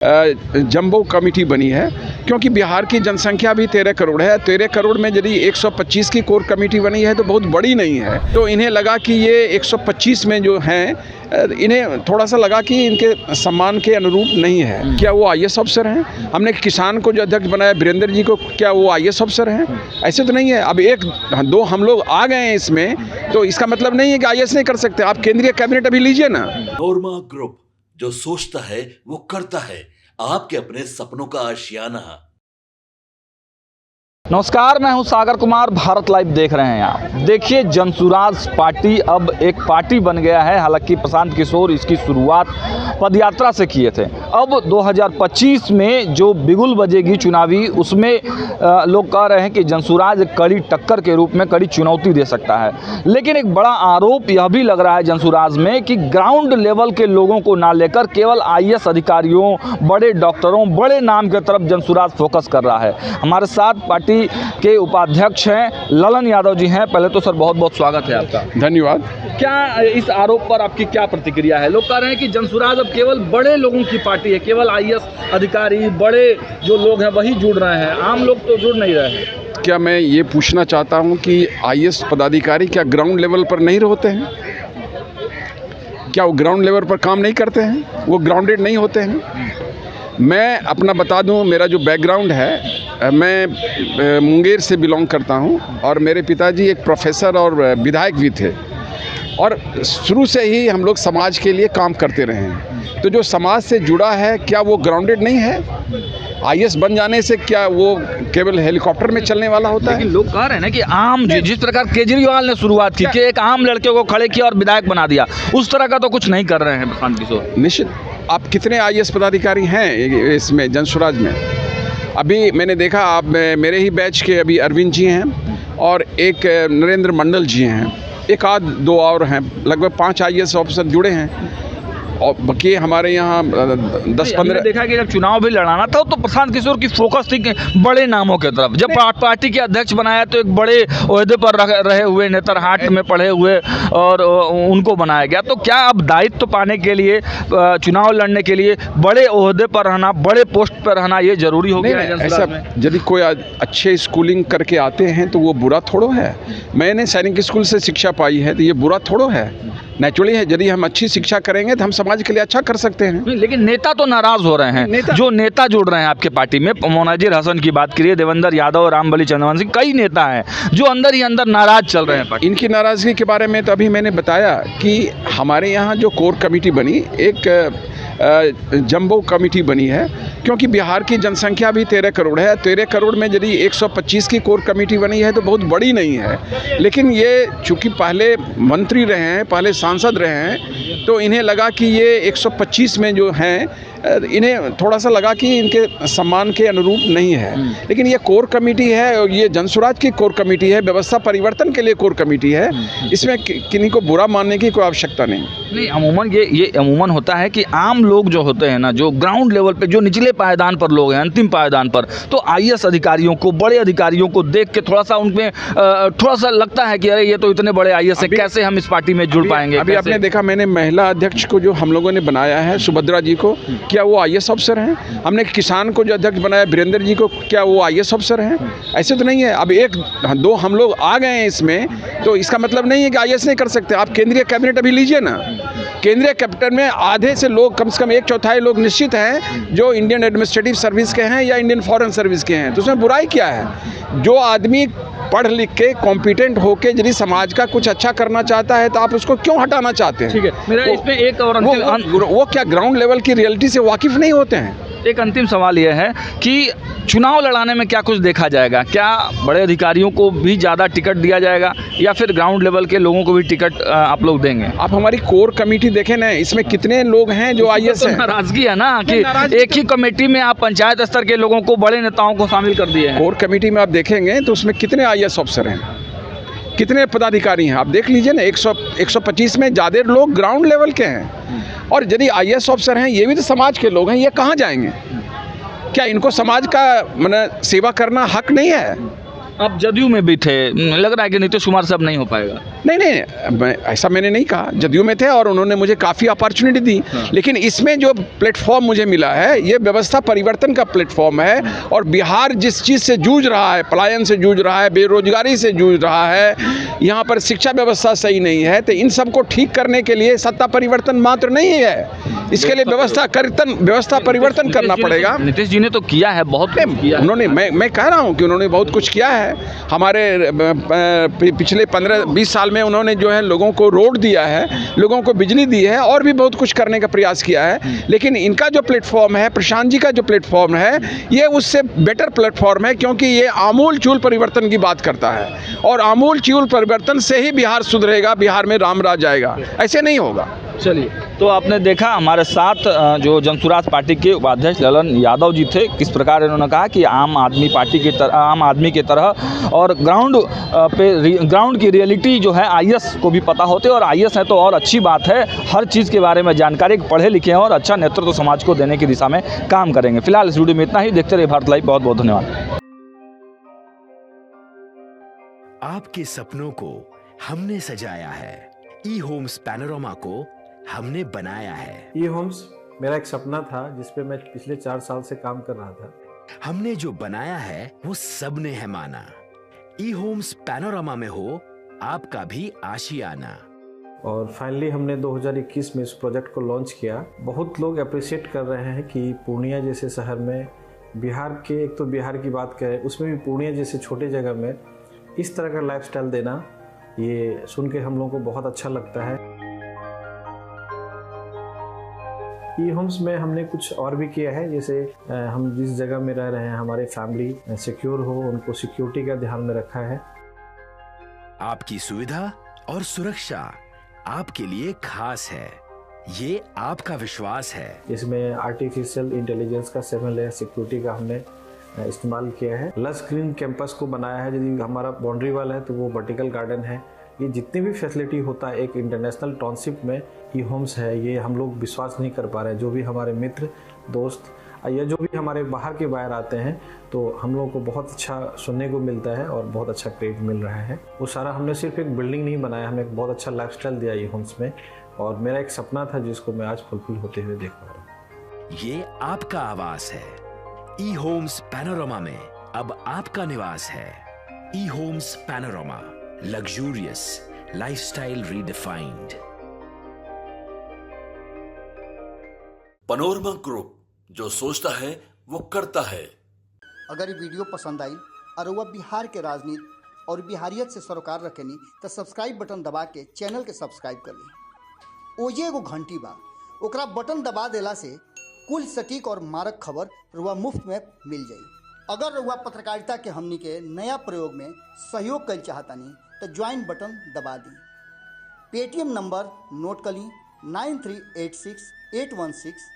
Jumbo committee बनी है, क्योंकि बिहार की जनसंख्या भी 13 करोड़ है। 13 करोड़ में यदि 125 की कोर कमेटी बनी है तो बहुत बड़ी नहीं है। तो इन्हें लगा कि ये 125 में जो हैं, इन्हें थोड़ा सा लगा कि इनके सम्मान के अनुरूप नहीं है। क्या वो आईएएस अफसर हैं? हमने किसान को जो अध्यक्ष बनाया वीरेंद्र जी को, क्या वो आईएएस अफसर हैं? ऐसे तो नहीं है। अब एक दो हम लोग आ गए हैं इसमें, तो इसका मतलब नहीं है कि आईएएस नहीं कर सकते। आप केंद्रीय कैबिनेट अभी लीजिए ना। नोरमा ग्रुप, जो सोचता है वो करता है, आपके अपने सपनों का आशियाना। नमस्कार, मैं हूं सागर कुमार। भारत लाइव देख रहे हैं आप। देखिए, जनसुराज पार्टी अब एक पार्टी बन गया है। हालांकि प्रशांत किशोर इसकी शुरुआत पदयात्रा से किए थे। अब 2025 में जो बिगुल बजेगी चुनावी, उसमें लोग कह रहे हैं कि जनसुराज एक कड़ी टक्कर के रूप में कड़ी चुनौती दे सकता है। लेकिन एक बड़ा आरोप यह भी लग रहा है जनसुराज में कि ग्राउंड लेवल के लोगों को ना लेकर केवल आईएएस अधिकारियों, बड़े डॉक्टरों, बड़े नाम की तरफ जनसुराज फोकस कर रहा है। हमारे साथ पार्टी के उपाध्यक्ष हैं ललन यादव जी हैं। पहले तो सर बहुत बहुत स्वागत है आपका। धन्यवाद। क्या इस आरोप पर आपकी क्या प्रतिक्रिया है? लोग कह रहे हैं कि जनसुराज अब केवल बड़े लोगों की पार्टी है, केवल आईएएस अधिकारी, बड़े जो लोग हैं वही जुड़ रहे हैं, आम लोग तो जुड़ नहीं रहे हैं। क्या मैं ये पूछना चाहता हूँ कि आईएएस पदाधिकारी क्या ग्राउंड लेवल पर नहीं होते हैं? क्या वो ग्राउंड लेवल पर काम नहीं करते हैं? वो ग्राउंडेड नहीं होते हैं? मैं अपना बता दूं, मेरा जो बैकग्राउंड है, मैं मुंगेर से बिलोंग करता हूं और मेरे पिताजी एक प्रोफेसर और विधायक भी थे, और शुरू से ही हम लोग समाज के लिए काम करते रहे हैं। तो जो समाज से जुड़ा है, क्या वो ग्राउंडेड नहीं है? आईएएस बन जाने से क्या वो केवल हेलीकॉप्टर में चलने वाला होता है? लेकिन लोग कह रहे हैं ना कि आम जिस प्रकार केजरीवाल ने शुरुआत की कि एक आम लड़के को खड़े किया और विधायक बना दिया, उस तरह का तो कुछ नहीं कर रहे हैं प्रशांत किशोर। निश्चित। आप कितने आईएएस पदाधिकारी हैं इसमें जनसुराज में? अभी मैंने देखा, आप मेरे ही बैच के अभी अरविंद जी हैं और एक नरेंद्र मंडल जी हैं, एक आध दो और हैं, लगभग 5 आईएएस ऑफिसर जुड़े हैं। और बाकी हमारे यहाँ 10-15 देखा कि जब चुनाव भी लड़ाना था तो प्रशांत किशोर की फोकस थी बड़े नामों की तरफ। जब पार्टी के अध्यक्ष बनाया तो एक बड़े ओहदे पर रहे हुए, नेतरहाट में पढ़े हुए, और उनको बनाया गया। तो क्या अब दायित्व पाने के लिए, चुनाव लड़ने के लिए बड़े ओहदे पर रहना, बड़े पोस्ट पर रहना ये जरूरी हो गया है? ऐसा यदि कोई अच्छे स्कूलिंग करके आते हैं तो वो बुरा थोड़ो है। मैंने सैनिक स्कूल से शिक्षा पाई है, तो ये बुरा थोड़ो है। नेचुरली है, यदि हम अच्छी शिक्षा करेंगे तो हम समाज के लिए अच्छा कर सकते हैं। लेकिन नेता तो नाराज हो रहे हैं। जो नेता जुड़ रहे हैं आपके पार्टी में, मोनाजिर हसन की बात करिए, देवेंद्र यादव, रामबली चंद्रवंशी, कई नेता हैं जो अंदर ही अंदर नाराज चल रहे हैं। इनकी नाराजगी के बारे में तो अभी मैंने बताया कि हमारे यहाँ जो कोर कमेटी बनी, एक जंबो कमेटी बनी है, क्योंकि बिहार की जनसंख्या भी 13 करोड़ है। 13 करोड़ में यदि 125 की कोर कमेटी बनी है तो बहुत बड़ी नहीं है। लेकिन ये चूँकि पहले मंत्री रहे हैं, पहले सांसद रहे हैं, तो इन्हें लगा कि ये 125 में जो हैं, इन्हें थोड़ा सा लगा कि इनके सम्मान के अनुरूप नहीं है। लेकिन ये कोर कमेटी है और ये जनसुराज की कोर कमेटी है, व्यवस्था परिवर्तन के लिए कोर कमेटी है। इसमें किन्हीं को बुरा मानने की कोई आवश्यकता नहीं। अमूमन ये अमूमन होता है कि आम लोग जो होते हैं ना, जो ग्राउंड लेवल पे, जो निचले पायदान पर लोग हैं, अंतिम पायदान पर, तो आईएएस अधिकारियों को, बड़े अधिकारियों को देख के थोड़ा सा उनमें थोड़ा सा लगता है कि अरे ये तो इतने बड़े आईएएस है, कैसे हम इस पार्टी में जुड़ पाएंगे? अभी आपने देखा, मैंने महिला अध्यक्ष को जो हम लोगों ने बनाया है, सुभद्रा जी को, क्या वो आईएएस अफसर हैं? हमने किसान को जो अध्यक्ष बनाया वीरेंद्र जी को, क्या वो आईएएस अफसर हैं? ऐसे तो नहीं है। अब एक दो हम लोग आ गए हैं इसमें, तो इसका मतलब नहीं है कि आईएएस नहीं कर सकते। आप केंद्रीय कैबिनेट अभी लीजिए ना। केंद्रीय कैबिनेट में आधे से लोग, कम से कम 1/4 लोग निश्चित हैं जो इंडियन एडमिनिस्ट्रेटिव सर्विस के हैं या इंडियन फॉरेन सर्विस के हैं। तो उसमें बुराई क्या है? जो आदमी पढ़ लिख के कॉम्पिटेंट होके यदि समाज का कुछ अच्छा करना चाहता है तो आप उसको क्यों हटाना चाहते हैं? ठीक है, मेरा इसमें एक और वो क्या ग्राउंड लेवल की रियलिटी से वाकिफ नहीं होते हैं? एक अंतिम सवाल यह है कि चुनाव लड़ाने में क्या कुछ देखा जाएगा? क्या बड़े अधिकारियों को भी ज़्यादा टिकट दिया जाएगा या फिर ग्राउंड लेवल के लोगों को भी टिकट आप लोग देंगे? आप हमारी कोर कमेटी देखें ना, इसमें कितने लोग हैं जो आईएएस हैं? नाराजगी है ना कि एक ही कमेटी में आप पंचायत स्तर के लोगों को, बड़े नेताओं को शामिल कर दिए हैं। कोर कमेटी में आप देखेंगे तो उसमें कितने आईएएस अफसर हैं, कितने पदाधिकारी हैं? आप देख लीजिए ना, 125 में ज़्यादा लोग ग्राउंड लेवल के हैं। और यदि आईएएस अफसर हैं, ये भी तो समाज के लोग हैं, ये कहाँ जाएंगे? क्या इनको समाज का सेवा करना हक नहीं है? अब जदयू में भी थे, लग रहा है कि नीतीश कुमार से अब नहीं हो पाएगा। नहीं, ऐसा मैंने नहीं कहा। जदयू में थे और उन्होंने मुझे काफ़ी अपॉर्चुनिटी दी, लेकिन इसमें जो प्लेटफॉर्म मुझे मिला है ये व्यवस्था परिवर्तन का प्लेटफॉर्म है। और बिहार जिस चीज़ से जूझ रहा है, पलायन से जूझ रहा है, बेरोजगारी से जूझ रहा है, यहाँ पर शिक्षा व्यवस्था सही नहीं है, तो इन सबको ठीक करने के लिए सत्ता परिवर्तन मात्र नहीं है, इसके लिए व्यवस्था परिवर्तन करना पड़ेगा। नीतीश जी ने तो किया है, बहुत कुछ किया है। उन्होंने, मैं कह रहा हूँ कि उन्होंने बहुत कुछ किया है। हमारे पिछले 15-20 साल में उन्होंने जो है लोगों को रोड दिया है, लोगों को बिजली दी है और भी बहुत कुछ करने का प्रयास किया है। लेकिन इनका जो प्लेटफॉर्म है, प्रशांत जी का जो प्लेटफॉर्म है, ये उससे बेटर प्लेटफॉर्म है, क्योंकि ये आमूल चूल परिवर्तन की बात करता है और आमूल चूल परिवर्तन से ही बिहार सुधरेगा, बिहार में राम राज आएगा, ऐसे नहीं होगा। चलिए, तो आपने देखा हमारे साथ जो जनसुराज पार्टी के उपाध्यक्ष ललन यादव जी थे, किस प्रकार इन्होंने कहा कि आम आदमी की तरह और ग्राउंड की रियलिटी जो है आईएएस को भी पता होते, और आईएएस है तो और अच्छी बात है, हर चीज़ के बारे में जानकारी, पढ़े लिखे हैं और अच्छा नेतृत्व समाज को देने की दिशा में काम करेंगे। फिलहाल इस वीडियो में इतना ही। देखते रहिए भारत लाइव। बहुत बहुत धन्यवाद। आपके सपनों को हमने सजाया है, ई होम्स पैनोरमा को हमने बनाया है। ई होम्स मेरा एक सपना था जिस पे मैं पिछले 4 साल से काम कर रहा था। हमने जो बनाया है वो सबने है माना। ई होम्स पैनोरमा में हो आपका भी आशियाना। और फाइनली हमने 2021 में इस प्रोजेक्ट को लॉन्च किया। बहुत लोग अप्रिशिएट कर रहे हैं कि पूर्णिया जैसे शहर में, बिहार के, एक तो बिहार की बात करें उसमें भी पूर्णिया जैसे छोटे जगह में इस तरह का लाइफस्टाइल देना, ये सुन के हम लोगों को बहुत अच्छा लगता है। ई होम्स में हमने कुछ और भी किया है, जैसे हम जिस जगह में रह रहे हैं हमारी फैमिली सिक्योर हो, उनको सिक्योरिटी का ध्यान में रखा है। आपकी सुविधा और सुरक्षा आपके लिए खास है, ये आपका विश्वास है। इसमें आर्टिफिशियल इंटेलिजेंस का 7 लेयर सिक्योरिटी का हमने इस्तेमाल किया है। लस ग्रीन कैंपस को बनाया है, यदि हमारा बाउंड्री वाल है तो वो वर्टिकल गार्डन है। ये जितनी भी फैसिलिटी होता है एक इंटरनेशनल टाउनशिप में ई होम्स है, ये हम लोग विश्वास नहीं कर पा रहे हैं। जो भी हमारे मित्र दोस्त या जो भी हमारे बाहर के बाहर आते हैं तो हम लोगों को बहुत अच्छा सुनने को मिलता है और बहुत अच्छा क्रेडिट मिल रहा है। वो सारा हमने सिर्फ एक बिल्डिंग नहीं बनाया, हमें एक बहुत अच्छा लाइफस्टाइल दिया ई होम्स में, और मेरा एक सपना था जिसको मैं आज फुलफिल होते हुए देख पा रहा हूँ। ये आपका आवास है। ई होम्स पैनोरमा में अब आपका निवास है। E homes Panorama, luxurious lifestyle redefined. Panorama group, जो सोचता है वो करता है। अगर ये वीडियो पसंद आई और वह बिहार के राजनीति और बिहारियत से सरोकार रखेनी तो सब्सक्राइब बटन दबा के चैनल के सब्सक्राइब कर ली। ओजे एगो घंटी बा, ओकरा बटन दबा देला से कुल सटीक और मारक खबर रुआ मुफ्त में मिल जाई। अगर रुआ पत्रकारिता के हमनी के नया प्रयोग में सहयोग कर चाहतानी तो ज्वाइन बटन दबा दी। पेटीएम नंबर नोट कर ली 9386 816